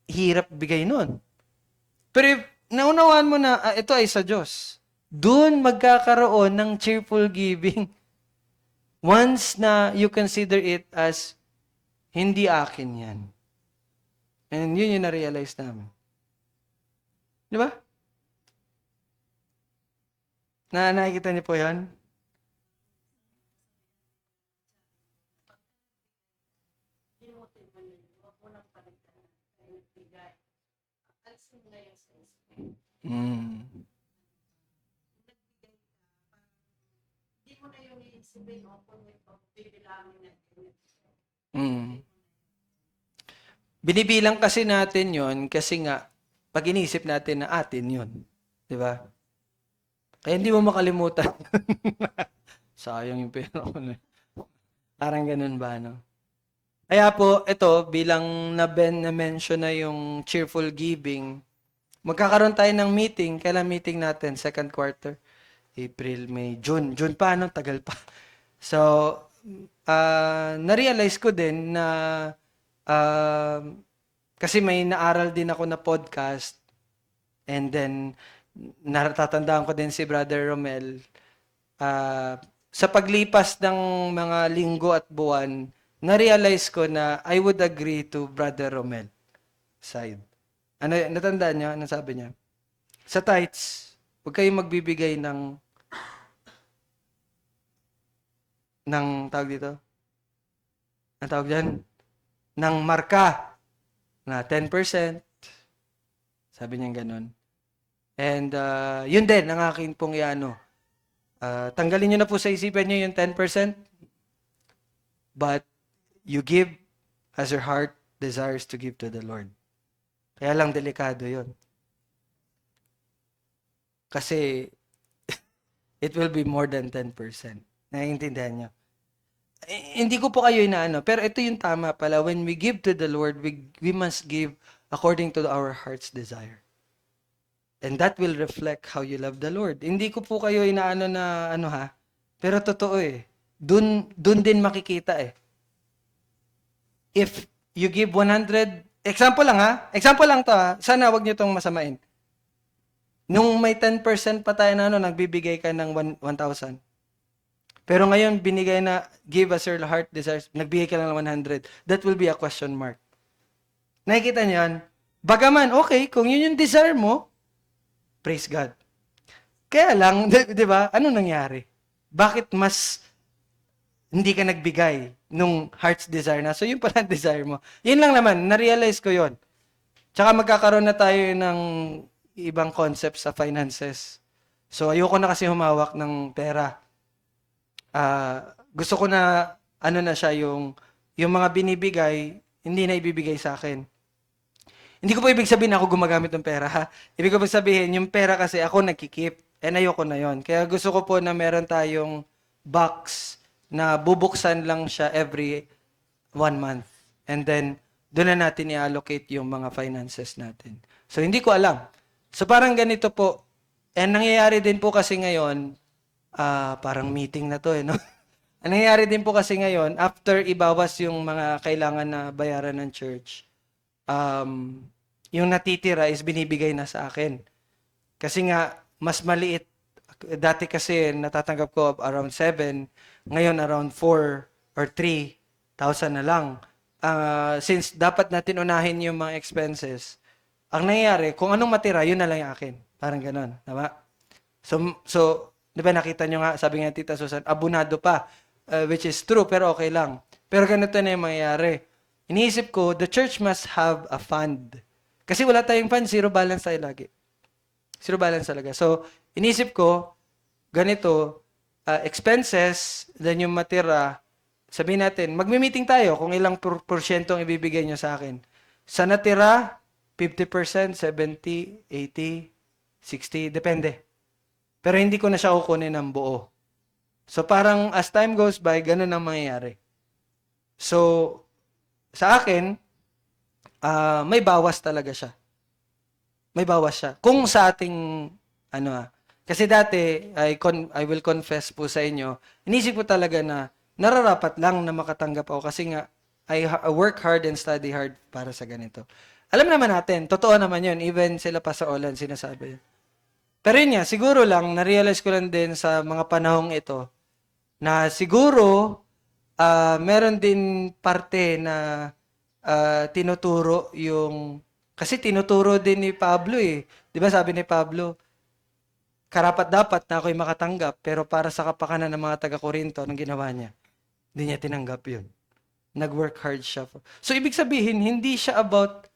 S1: Hirap bigay nun. Pero if naunawaan mo na, ito ay sa Diyos, doon magkakaroon ng cheerful giving. Once na you consider it as, hindi akin yan. And yun yung na-realize namin. Di ba? Nakikita niyo po yan? Mm.
S2: Hindi mo na yung iisipin o kung bibilangin na.
S1: Binibilang kasi natin yon kasi nga, pag inisip natin na atin yon, di ba? Kaya hindi mo makalimutan. Sayang yung pera ko na. Parang ganun ba, no? Kaya po, ito, bilang na-mention na yung cheerful giving, magkakaroon tayo ng meeting. Kailan meeting natin? Second quarter. April, May, June. June pa, no? Tagal pa. So, na-realize ko din na kasi may naaral din ako na podcast and then natatandaan ko din si Brother Romel. Sa paglipas ng mga linggo at buwan, na-realize ko na I would agree to Brother Romel side. Ano, natandaan niya? Ano sabi niya? Sa tithes, huwag kayong magbibigay ng tawag dito? Ang tawag dyan? Ng marka na 10%. Sabi niya ganun. And yun din ang akin pong iano. Tanggalin niyo na po sa isipan niyo yung 10%. But you give as your heart desires to give to the Lord. Kaya lang delikado yun. Kasi it will be more than 10%. Naiintindihan niyo? Hindi ko po kayo inaano, pero ito yung tama pala. When we give to the Lord, we must give according to our heart's desire. And that will reflect how you love the Lord. Hindi ko po kayo inaano na pero totoo eh. Dun din makikita eh. If you give 100, example lang to sana wag niyo tong masamain. Nung may 10% pa tayo na nagbibigay ka ng 1,000. Pero ngayon, binigay na, give as your heart desires, nagbigay ka lang ng 100. That will be a question mark. Nakikita niyo yan? Bagaman, okay, kung yun yung desire mo, praise God. Kaya lang, di ba, ano nangyari? Bakit mas hindi ka nagbigay nung heart's desire na? So, yun pala ang desire mo. Yun lang naman, na-realize ko yun. Tsaka magkakaroon na tayo ng ibang concepts sa finances. So, ayoko na kasi humawak ng pera. Gusto ko na na siya yung mga binibigay hindi na ibibigay sa akin. Hindi ko po ibig sabihin na ako gumagamit ng pera, ha? Ibig ko po sabihin, yung pera kasi ako nagkikip, ayoko na yon. Kaya gusto ko po na meron tayong box na bubuksan lang siya every 1 month. And then, doon na natin i-allocate yung mga finances natin. So, hindi ko alam. So, parang ganito po. And nangyayari din po kasi ngayon, parang meeting na to no? Ang nangyayari din po kasi ngayon, after ibawas yung mga kailangan na bayaran ng church, yung natitira is binibigay na sa akin. Kasi nga, mas maliit. Dati kasi natatanggap ko around 7, ngayon around 4 or 3,000 na lang. Since dapat natin unahin yung mga expenses, ang nangyayari, kung anong matira, yun na lang yung akin. Parang ganon. Tama? So, di ba nakita nyo nga, sabi nga Tita Susan, abunado pa, which is true, pero okay lang. Pero ganito na yung mangyayari. Iniisip ko, the church must have a fund. Kasi wala tayong fund, zero balance tayo lagi. Zero balance talaga. So, iniisip ko, ganito, expenses, then yung matira, sabihin natin, magmi-meeting tayo kung ilang porsyento ang ibibigay nyo sa akin. Sa natira, 50%, 70, 80, 60, depende. Pero hindi ko na siya kukunin ng buo. So parang as time goes by, ganun ang mangyayari. So, sa akin, may bawas talaga siya. May bawas siya. Kung sa ating, kasi dati, I will confess po sa inyo, inisip ko talaga na nararapat lang na makatanggap ako kasi nga, I work hard and study hard para sa ganito. Alam naman natin, totoo naman yun, even sila pa sa Olan sinasabi yun. Pero yun nga, siguro lang, na-realize ko lang din sa mga panahong ito, na siguro, meron din parte na tinuturo yung, kasi tinuturo din ni Pablo eh. Di ba sabi ni Pablo, karapat-dapat na ako'y makatanggap, pero para sa kapakanan ng mga taga-Korinto, anong ginawa niya? Hindi niya tinanggap yun. Nag-work hard siya. So, ibig sabihin, hindi siya about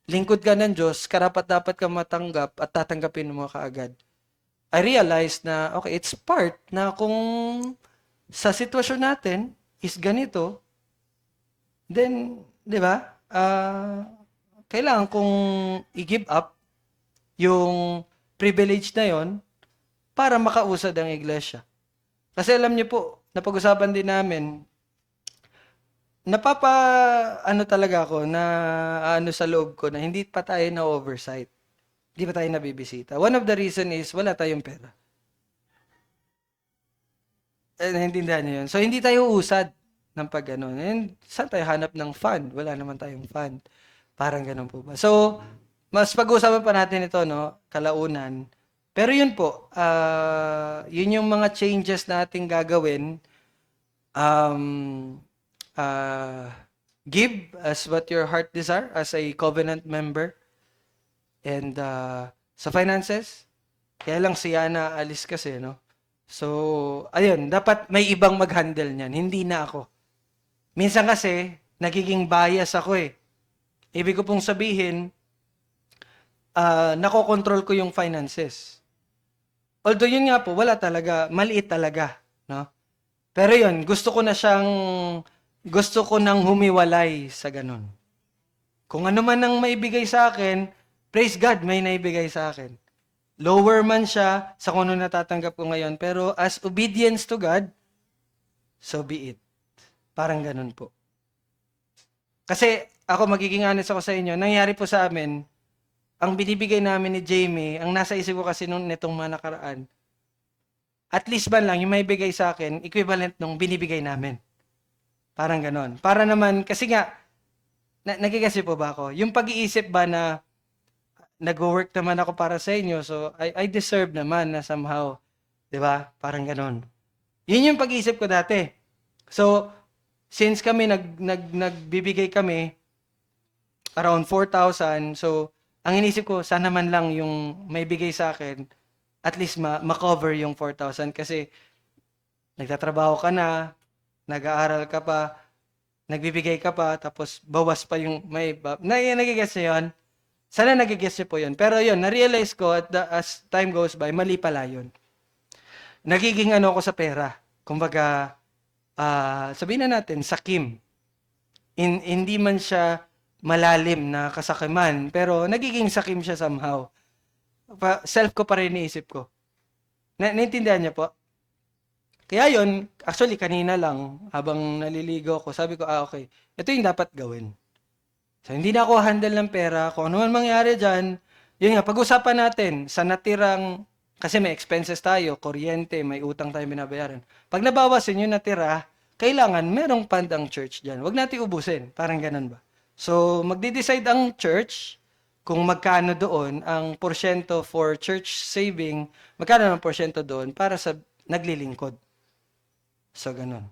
S1: lingkod ka ng Diyos, karapat-dapat ka matanggap at tatanggapin mo kaagad. I realized na, okay, it's part na kung sa sitwasyon natin is ganito, then, di ba, kailangan kong i-give up yung privilege na yon para makausad ang iglesia. Kasi alam niyo po, napag-usapan din namin, talaga ako na sa loob ko na hindi pa tayo na oversight. Hindi pa tayo nabibisita. One of the reason is wala tayong pera. Naintindihan niyo yun. So, hindi tayo usad ng pag gano'n. And saan tayo hanap ng fund? Wala naman tayong fund. Parang gano'n po ba? So, mas pag-uusapan pa natin ito, no? Kalaunan. Pero yun po, yun yung mga changes na ating gagawin. Um, uh, give as what your heart desire as a covenant member. And sa finances, kaya lang si Yana alis kasi, no? So, ayun, dapat may ibang mag-handle niyan, hindi na ako. Minsan kasi, nagiging bias ako eh. Ibig ko pong sabihin, nakokontrol ko yung finances. Although yun nga po, wala talaga, maliit talaga, no? Pero yun, gusto ko nang humiwalay sa ganun. Kung ano man ang maibigay sa akin, praise God, may naibigay sa akin. Lower man siya sa kung ano natatanggap ko ngayon, pero as obedience to God, so be it. Parang ganun po. Kasi ako magiging honest ako sa inyo, nangyari po sa amin, ang binibigay namin ni Jamie, ang nasa isip ko kasi nung nitong mga nakaraan, at least ba lang yung may bigay sa akin, equivalent nung binibigay namin. Parang ganon. Para naman, kasi nga, nagigasi po ba ako? Yung pag-iisip ba na nag-work naman ako para sa inyo, so I deserve naman na somehow, di ba? Parang ganon. Yun yung pag-iisip ko dati. So, since kami nagbibigay kami around 4,000, so ang inisip ko sana man lang yung may bigay sa akin at least ma-cover yung 4,000 kasi nagtatrabaho ka na, nag-aaral ka pa, nagbibigay ka pa, tapos bawas pa yung nagigets niyo yun? Sana nagigets niyo po yun. Pero yun, na-realize ko as time goes by, mali pala yun. Nagiging ano ko sa pera. Kumbaga, sabihin na natin, sakim. Hindi man siya malalim na kasakiman, pero nagiging sakim siya somehow. Self ko pa rin iniisip ko. Naintindihan niyo po? Kaya yon actually kanina lang, habang naliligo ako, sabi ko, okay, ito yung dapat gawin. So, hindi na ako handle ng pera. Kung ano man mangyari dyan, yun nga, pag-usapan natin sa natirang, kasi may expenses tayo, kuryente, may utang tayo binabayaran. Pag nabawasin yung natira, kailangan merong fund ang church dyan. Huwag natin ubusin. Parang ganun ba? So, magde-decide ang church kung magkano doon ang porsyento for church saving, magkano ang porsyento doon para sa naglilingkod. So, ganun.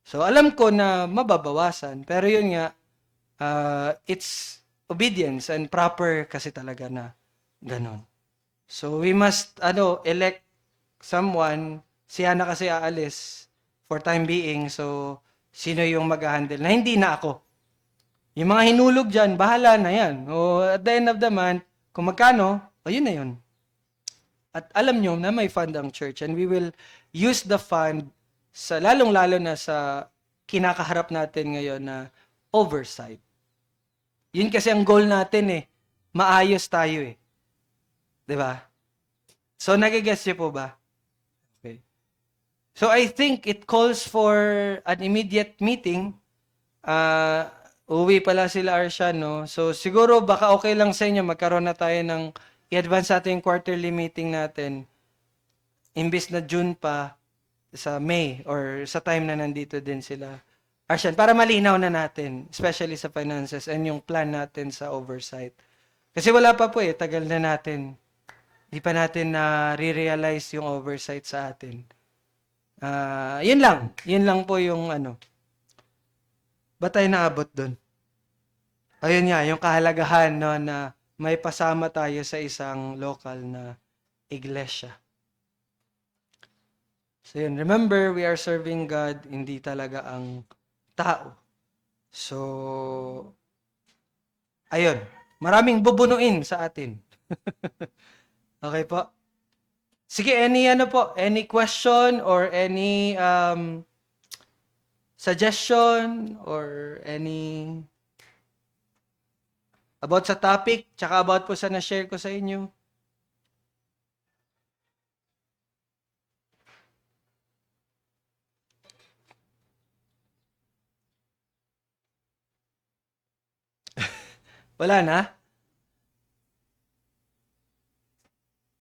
S1: So, alam ko na mababawasan, pero yun nga, it's obedience and proper kasi talaga na ganun. So, we must, elect someone, siya na kasi aalis for time being, so, sino yung mag-handle na hindi na ako. Yung mga hinulog dyan, bahala na yan. O, at the end of the month, kung magkano, yun na yun. At alam nyo na may fund ang church and we will use the fund sa lalong-lalo na sa kinakaharap natin ngayon na oversight. Yun kasi ang goal natin eh. Maayos tayo eh. 'Di ba? So nagigets niyo po ba? Okay. So I think it calls for an immediate meeting. Uwi pala sila Arshan, no? So siguro baka okay lang sa inyo magkaroon na tayo ng i-advance natin yung quarterly meeting natin. Imbis na June pa, sa May or sa time na nandito din sila. Arshan, para malinaw na natin, especially sa finances and yung plan natin sa oversight. Kasi wala pa po eh, tagal na natin. Di pa natin na re-realize yung oversight sa atin. Yun lang po yung ano. Ba't tayo naabot dun? Ayun nga, yung kahalagahan no, na may pasama tayo sa isang local na iglesia. So yun, remember, we are serving God, hindi talaga ang tao. So, ayun, maraming bubunuin sa atin. Okay po? Sige, any question or any suggestion or any about sa topic, tsaka about po sa na-share ko sa inyo? Wala na?